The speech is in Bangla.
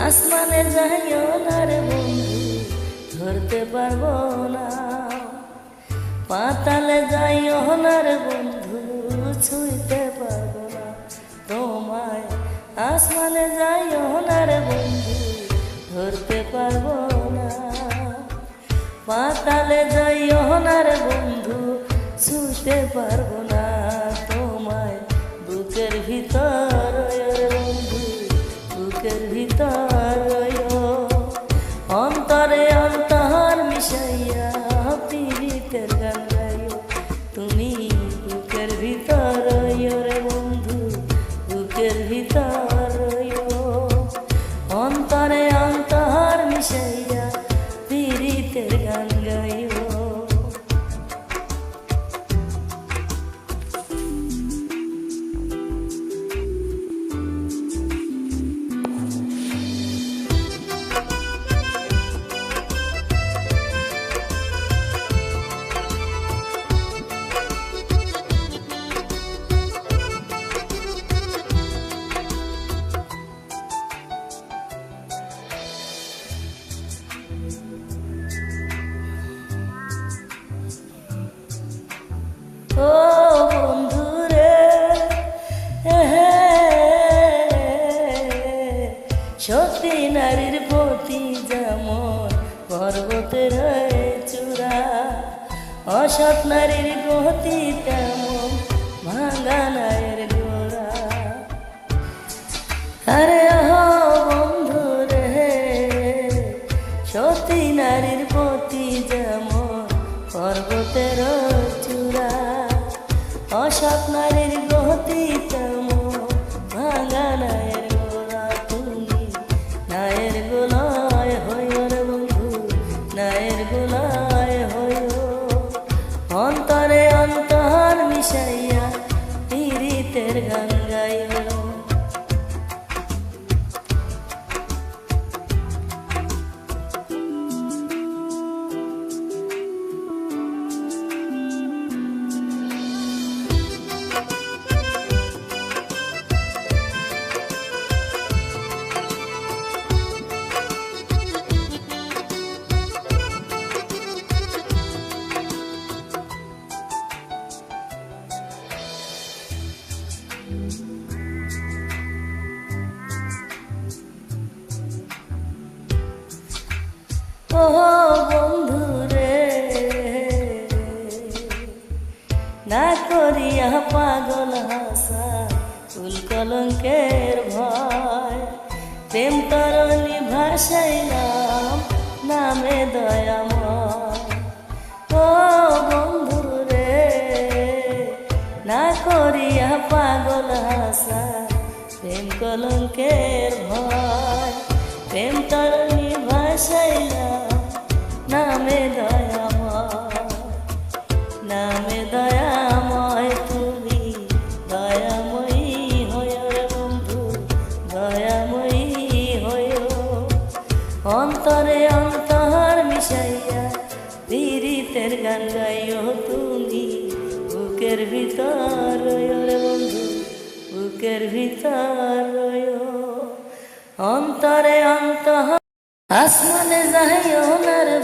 আসমানে যাইও না রে বন্ধু, ধরতে পারবো না। পাতালে যাইও না রে বন্ধু, ছুঁইতে পারবো না তোমায়। আসমানে যাইও না রে বন্ধু, ধরতে পারবো না। পাতালে যাইও না রে বন্ধু, ছুঁতে পারবো না তোমায়। বুকের ভিতর রে বন্ধু, বুকের ভিতর অন্তরে অন্তর মিশাইয়া পীড়িতের গান গাইও তুমি। বুকের ভিতর রে বন্ধু, বুকের ভিতর অন্তরে অন্তর মিশাইয়া পীড়িতের গান গাইও। ও বন্ধু রে, সত্যি নারীর প্রতি যেমন পর্বতের চূড়া, অসৎ নারীর গতি তেমন ভাঙা নায়ের গোড়া। আরে ও বন্ধু রে, সত্যি নারীর প্রতি যেমন পর্বতের চূড়া, অসৎ নারীর গতি তেমন ভাঙা নায়ের গোড়া। তুমি নায়ের গোলায় হইও রে বন্ধু, নায়ের গোলায় হইও। অন্তরে অন্তর মিশাইয়া পীড়িতের গান গাইও। ও বন্ধু রে, না করিয়া পাগল হাসা ফুল কলঙ্কের ভয়। প্রেম তরণী ভাসাইলাম নামে দয়াময়। ও বন্ধু রে, না করিয়া পাগল হাসা প্রেম কলঙ্কের ভয়। প্রেম তরণী ভাসাইলাম নামে দয়াময়, নামে দয়াময়। তুমি দয়াময়ী হইও রে বন্ধু, দয়াময়ী হইও। অন্তরে অন্তর মিশাইয়া পীড়িতের গান গাইও তুমি। বুকের ভিতর রে বন্ধু, বুকের ভিতর অন্তরে অন্তর। আসমানে যাইও না রে